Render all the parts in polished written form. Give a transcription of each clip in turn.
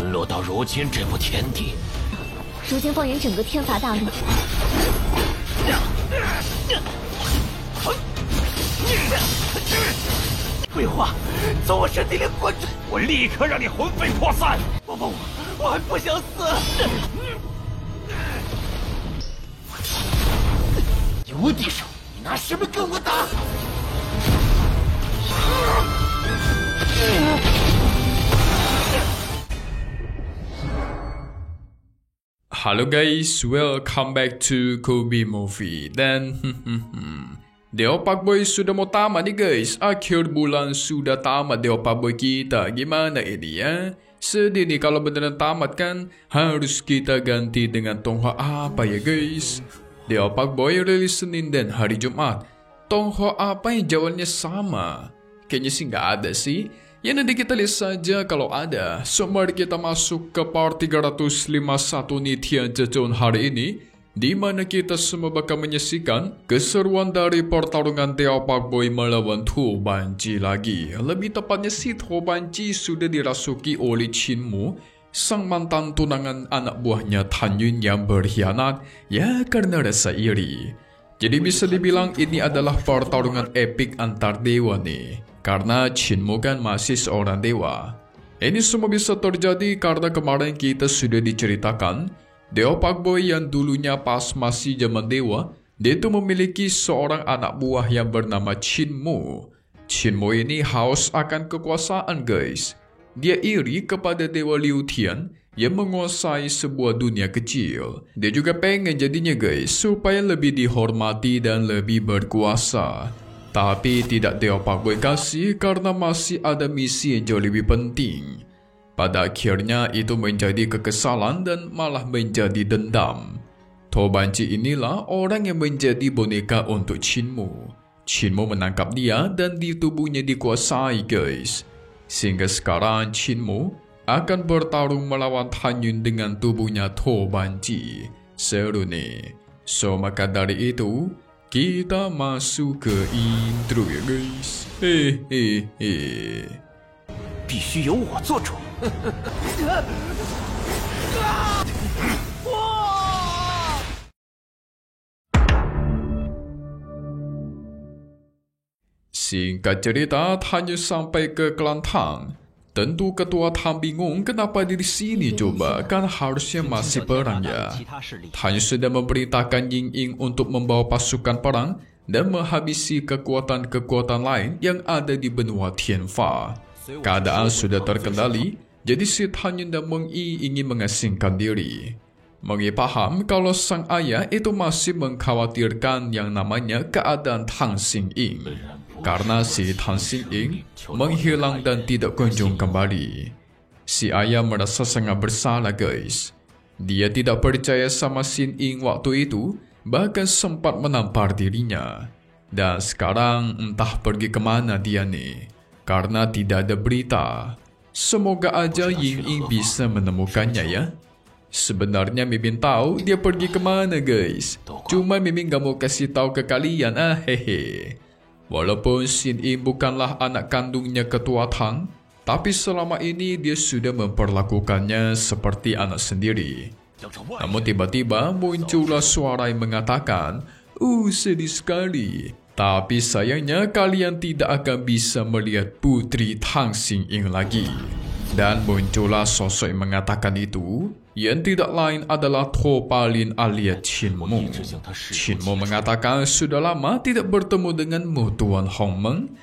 沦落到如今这步田地。如今放眼整个天罚大陆，废话，从我身体里滚出！我立刻让你魂飞魄散！我还不想死！有敌手，你拿什么跟我打？Halo guys, welcome back to Kobe Movie. Dan Deopak Boy sudah mau tamat nih guys. Akhir bulan sudah tamat Deopak Boy kita. Gimana ini ya? Sedih nih kalau beneran tamat kan. Harus kita ganti dengan tonghua apa ya guys? Deopak Boy rilis Senin dan hari Jumat. Tonghua apa yang jawabnya sama? Kayaknya sih nggak ada sih. Ya nanti kita lihat saja kalau ada. So mari kita masuk ke part 351 Nitian Jejun hari ini, di mana kita semua bakal menyaksikan keseruan dari pertarungan Deopak Boy melawan To Banji lagi. Lebih tepatnya si To Banji sudah dirasuki oleh Chinmu, sang mantan tunangan anak buahnya Tan Yun yang berkhianat ya karena rasa iri. Jadi bisa dibilang ini adalah pertarungan epik antar dewa nih. Karena Chinmu kan masih seorang dewa. Ini semua bisa terjadi karena kemarin kita sudah diceritakan Deopak Boy yang dulunya pas masih zaman dewa, dia itu memiliki seorang anak buah yang bernama Chinmu. Chinmu ini haus akan kekuasaan guys. Dia iri kepada Dewa Liu Tian yang menguasai sebuah dunia kecil. Dia juga pengen jadinya guys supaya lebih dihormati dan lebih berkuasa. Tapi tidak Deopak Boy kasih karena masih ada misi yang jauh lebih penting. Pada akhirnya itu menjadi kekesalan dan malah menjadi dendam. To Banji inilah orang yang menjadi boneka untuk Chinmu. Chinmu menangkap dia dan di tubuhnya dikuasai guys. Sehingga sekarang Chinmu akan bertarung melawan Tan Yun dengan tubuhnya To Banji. Seru nih. So maka dari itu kita masuk ke intro ya guys. Hehehe. 必须由我做主。Singkat cerita, Tan Yun sampai ke Kelantang. Tentu ketua Tan bingung kenapa di sini coba, kan harusnya masih perang ya. Tan Yun sudah memerintahkan Ying Ying untuk membawa pasukan perang dan menghabisi kekuatan-kekuatan lain yang ada di benua Tianfa. Keadaan sudah terkendali, jadi si Tan Yun dan Meng Yi ingin mengasingkan diri. Meng Yi paham kalau sang ayah itu masih mengkhawatirkan yang namanya keadaan Tang Xingying. Karena si Tang Xingying menghilang dan tidak kunjung kembali. Si ayah merasa sangat bersalah guys. Dia tidak percaya sama Xingying waktu itu, bahkan sempat menampar dirinya. Dan sekarang entah pergi kemana dia nih, karena tidak ada berita. Semoga aja Ying Ying bisa menemukannya ya. Sebenarnya Mimin tahu dia pergi kemana guys. Cuma Mimin gak mau kasih tahu ke kalian hehe. Walaupun Xingying bukanlah anak kandungnya ketua Tang, tapi selama ini dia sudah memperlakukannya seperti anak sendiri. Namun tiba-tiba muncullah suara yang mengatakan, sedih sekali. Tapi sayangnya kalian tidak akan bisa melihat Putri Tang Xingying lagi. Dan muncullah sosok yang mengatakan itu, yang tidak lain adalah To Palin alias Chinmu. Chinmu mengatakan sudah lama tidak bertemu denganmu Tuan Hongmeng.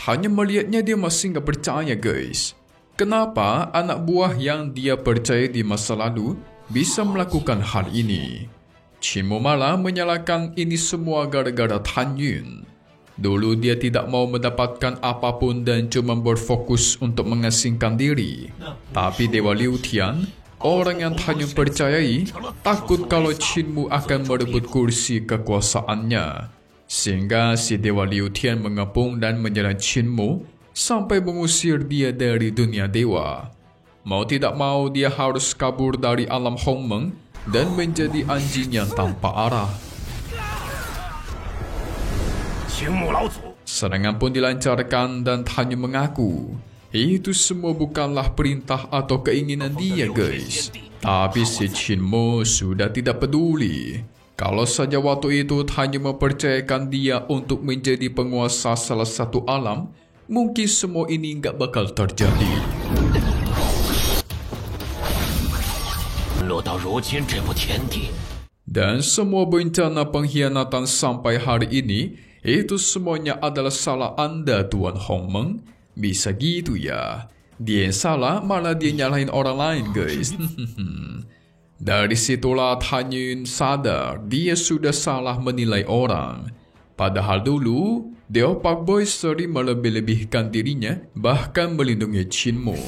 Hanya melihatnya dia masih gak percaya guys. Kenapa anak buah yang dia percaya di masa lalu bisa melakukan hal ini? Chinmu malah menyalahkan ini semua gara-gara Tan Yun. Dulu dia tidak mau mendapatkan apapun dan cuma berfokus untuk mengasingkan diri. Tapi Dewa Liu Tian, orang yang Tan Yun percayai, takut kalau Chinmu akan merebut kursi kekuasaannya. Sehingga si Dewa Liu Tian mengepung dan menyerang Chinmu sampai mengusir dia dari dunia dewa. Mau tidak mau dia harus kabur dari alam Hongmeng dan menjadi anjing yang tanpa arah. Serangan pun dilancarkan dan Tan Yun mengaku Itu semua bukanlah perintah atau keinginan dia, guys. Tapi si Qin Mu sudah tidak peduli. Kalau saja waktu itu hanya mempercayakan dia untuk menjadi penguasa salah satu alam, mungkin semua ini nggak bakal terjadi. Dan semua bencana pengkhianatan sampai hari ini, itu semuanya adalah salah Anda, Tuan Hongmeng. Bisa gitu ya. Dia yang salah, malah dia nyalahin orang lain, guys. Dari situlah Han Yun sadar dia sudah salah menilai orang. Padahal dulu, Deo Pak Boy sering melebih-lebihkan dirinya, bahkan melindungi Qin Mu.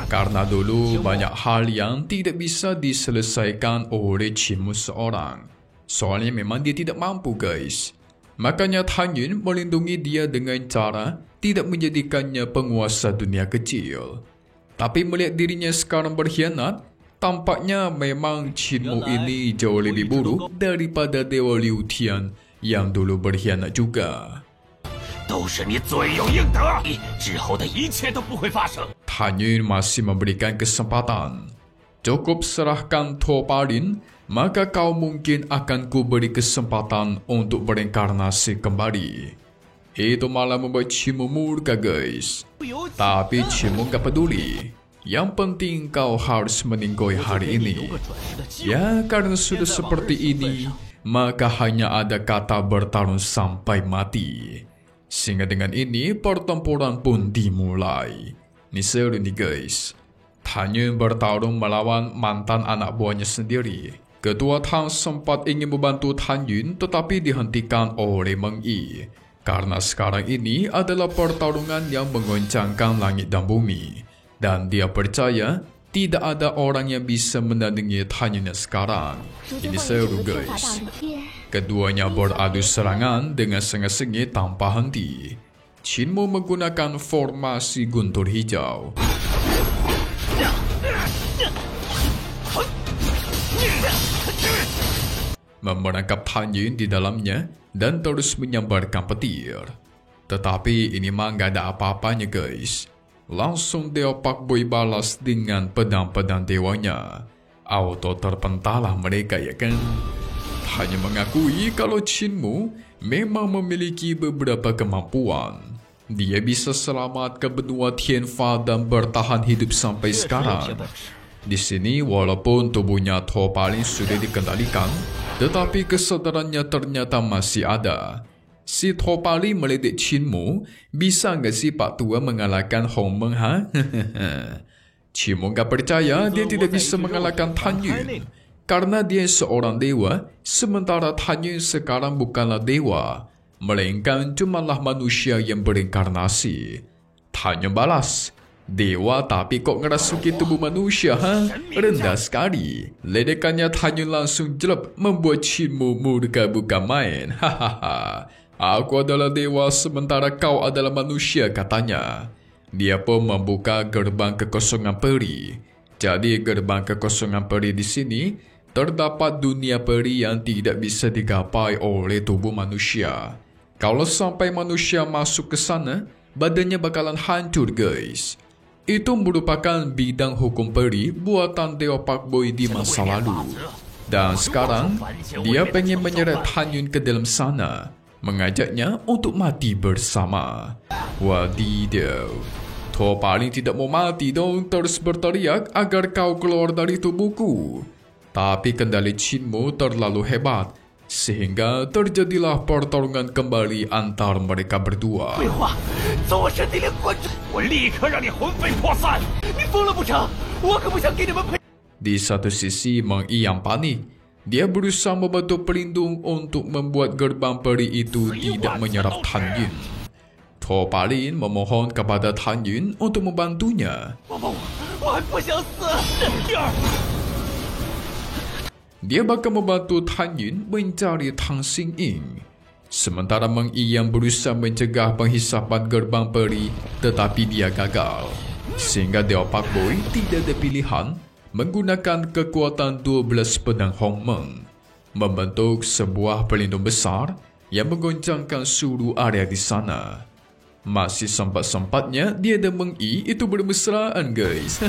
Karena dulu banyak hal yang tidak bisa diselesaikan oleh Qin Mu seorang. Soalnya memang dia tidak mampu, guys. Makanya Han Yun melindungi dia dengan cara tidak menjadikannya penguasa dunia kecil. Tapi melihat dirinya sekarang berkhianat, tampaknya memang Qin Mu ini jauh lebih buruk daripada Dewa Liu Tian yang dulu berkhianat juga. Han Yun masih memberikan kesempatan. Cukup serahkan Tuo Palin, maka kau mungkin akan kuberi kesempatan untuk berinkarnasi kembali. Itu malah membuat Qin Mu murka, guys. Tapi Qin Mu gak peduli. Yang penting kau harus meninggoy hari ini. Ya, karena sudah seperti ini, maka hanya ada kata bertarung sampai mati. Sehingga dengan ini pertempuran pun dimulai. Ini seru nih, guys. Han Yun bertarung melawan mantan anak buahnya sendiri. Ketua Tang sempat ingin membantu Han Yun, tetapi dihentikan oleh Meng Yi. Karena sekarang ini adalah pertarungan yang menggoncangkan langit dan bumi. Dan dia percaya tidak ada orang yang bisa menandingi Han Yun sekarang. Ini seru, guys. Keduanya beradu serangan dengan sengit-sengit tanpa henti. Qin Mu menggunakan formasi guntur hijau. Memerangkap Han Yun di dalamnya dan terus menyambarkan petir. Tetapi ini mah gak ada apa-apanya, guys. Langsung Deo Pak Boy balas dengan pedang-pedang dewanya. Auto terpentalah mereka, ya kan? Hanya mengakui kalau Qin Mu memang memiliki beberapa kemampuan. Dia bisa selamat ke benua Tianfa dan bertahan hidup sampai sekarang. Di sini walaupun tubuhnya Tuo Palin sudah dikendalikan, tetapi kesadarannya ternyata masih ada. Si Tuo Palin meledek Qin Mu, bisa nggak sih Pak Tua mengalahkan Hongmeng, ha? Qin Mu nggak percaya dia tidak bisa mengalahkan Han Yun. Karena dia seorang dewa, sementara Han Yun sekarang bukanlah dewa, melainkan cumalah manusia yang berinkarnasi. Han Yun balas, dewa tapi kok ngerasuki tubuh manusia, ha? Rendah sekali. Ledekannya Han Yun langsung jelek, membuat Qin Mu murka bukan main. Hahaha. Aku adalah dewa sementara kau adalah manusia, katanya. Dia pun membuka gerbang kekosongan peri. Jadi gerbang kekosongan peri di sini terdapat dunia peri yang tidak bisa digapai oleh tubuh manusia. Kalau sampai manusia masuk ke sana, badannya bakalan hancur, guys. Itu merupakan bidang hukum peri buatan Deo Pak Boy di masa lalu. Dan sekarang, dia pengen menyeret Han Yun ke dalam sana, mengajaknya untuk mati bersama. Wadidaw. Tuo Palin tidak mau mati dong, terus berteriak agar kau keluar dari tubuhku. Tapi kendali Qin Mu terlalu hebat, sehingga terjadilah pertarungan kembali antar mereka berdua. Di satu sisi Meng Yi yang panik. Dia berusaha membantu pelindung untuk membuat gerbang peri itu tidak menyerap Han Yun. Tuo Palin memohon kepada Han Yun untuk membantunya. Dia bakal membantu Han Yun mencari Tang Xingying. Sementara Meng Yi yang berusaha mencegah penghisapan gerbang peri, tetapi dia gagal. Sehingga Deo Pak Boy tidak ada pilihan menggunakan kekuatan 12 pedang Hongmeng, membentuk sebuah pelindung besar yang menggoncangkan seluruh area di sana. Masih sempat-sempatnya dia dan Meng Yi itu bermesraan guys.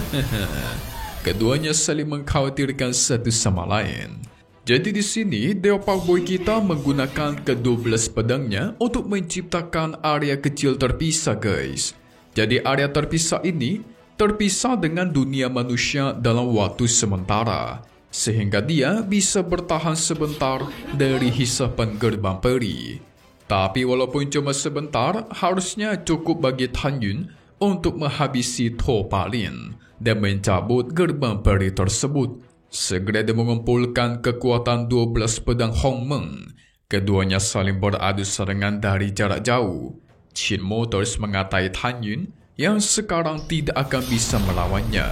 Keduanya saling mengkhawatirkan satu sama lain. Jadi di sini Dewa Pak Boy kita menggunakan ke-12 pedangnya untuk menciptakan area kecil terpisah guys. Jadi area terpisah ini terpisah dengan dunia manusia dalam waktu sementara, sehingga dia bisa bertahan sebentar dari hisapan gerbang peri. Tapi walaupun cuma sebentar, harusnya cukup bagi Tan Yun untuk menghabisi To Palin dan mencabut gerbang peri tersebut. Segera dia mengumpulkan kekuatan 12 pedang Hong Meng. Keduanya saling beradu serangan dari jarak jauh. Qin Mo terus mengatai Tan Yun yang sekarang tidak akan bisa melawannya.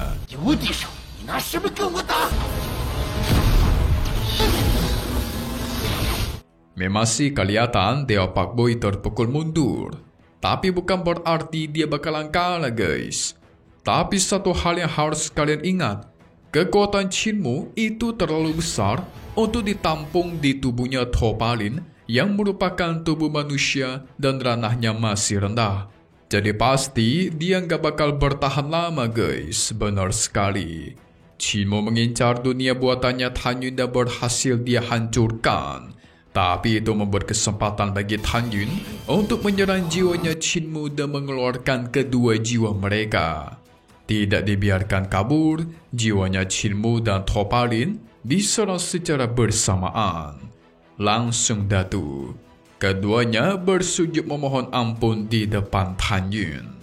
Masih kelihatan Dewa Pak Boy terpukul mundur. Tapi bukan berarti dia bakalan kalah guys. Tapi satu hal yang harus kalian ingat. Kekuatan Qin Mo itu terlalu besar untuk ditampung di tubuhnya To Palin yang merupakan tubuh manusia dan ranahnya masih rendah. Jadi pasti dia nggak bakal bertahan lama guys. Benar sekali. Qin Mo mengincar dunia buatannya Tan Yun dan berhasil dia hancurkan. Tapi itu membuat kesempatan bagi Tan Yun untuk menyerang jiwanya Qin Mo dan mengeluarkan kedua jiwa mereka. Tidak dibiarkan kabur, jiwanya Qin Mo dan To Palin diserang secara bersamaan. Langsung datu. Keduanya bersujud memohon ampun di depan Tan Yun.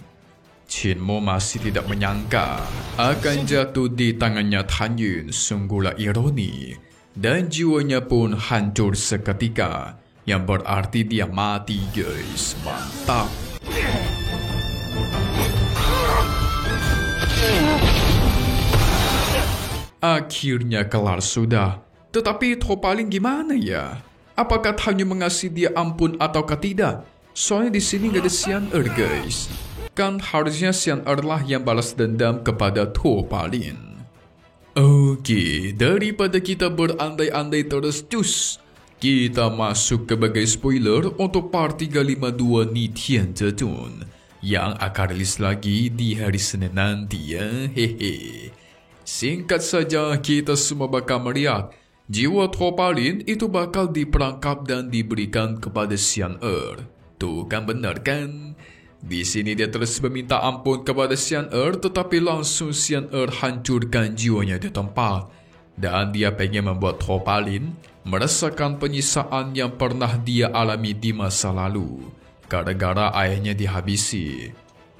Qin Mo masih tidak menyangka akan jatuh di tangannya Tan Yun, sungguhlah ironi. Dan jiwanya pun hancur seketika, yang berarti dia mati guys. Mantap. Akhirnya kelar sudah. Tetapi To Palin gimana ya? Apakah Tan Yun mengasih dia ampun ataukah tidak? Soalnya di sini gak ada Xian Er guys. Kan harusnya Xian Er lah yang balas dendam kepada To Palin. Oke, daripada kita berandai-andai terus cus, kita masuk ke bagai spoiler untuk part 352 Ni Tian Zhe Zun yang akan rilis lagi di hari Senin nanti ya. Hehe. Singkat saja, kita semua bakal melihat jiwa To Palin itu bakal diperangkap dan diberikan kepada Xian Er. Tuh kan benar kan? Di sini dia terus meminta ampun kepada Xian Er, tetapi langsung Xian Er hancurkan jiwanya di tempat. Dan dia pengen membuat To Palin merasakan penyisaan yang pernah dia alami di masa lalu, gara-gara ayahnya dihabisi.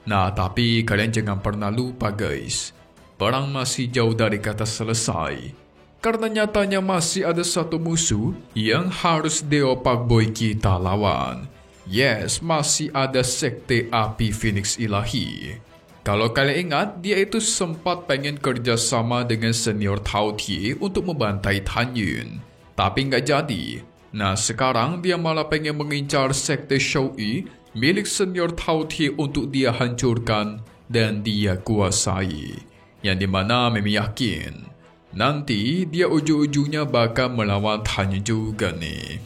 Nah, tapi kalian jangan pernah lupa guys, perang masih jauh dari kata selesai. Karena nyatanya masih ada satu musuh yang harus Dewa Pak Boy kita lawan. Yes, masih ada sekte api Phoenix Ilahi. Kalau kalian ingat, dia itu sempat pengen kerjasama dengan senior Tao Tie untuk membantai Tan Yun, tapi nggak jadi. Nah, sekarang dia malah pengen mengincar sekte Shou Yi milik senior Tao Tie untuk dia hancurkan dan dia kuasai. Yang dimana Mimi yakin nanti dia ujung-ujungnya bakal melawan Tan Yun juga nih.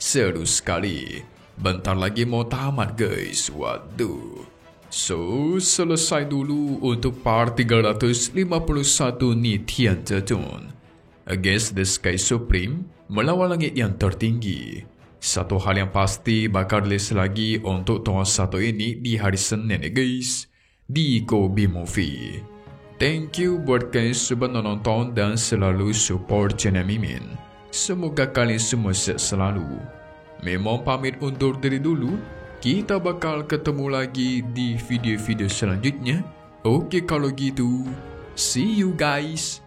Seru sekali. Bentar lagi mau tamat guys. Waduh. So, selesai dulu untuk part 351 Ni Tian Zhe Zun. Against the Sky Supreme, melawan langit yang tertinggi. Satu hal yang pasti bakal rilis lagi untuk tahun satu ini di hari Senin guys, di Kobe Movie. Thank you buat kalian sudah nonton dan selalu support channel Mimin. Semoga kalian semua sehat selalu. Memang pamit undur diri dulu. Kita bakal ketemu lagi di video-video selanjutnya. Oke kalau gitu, see you guys.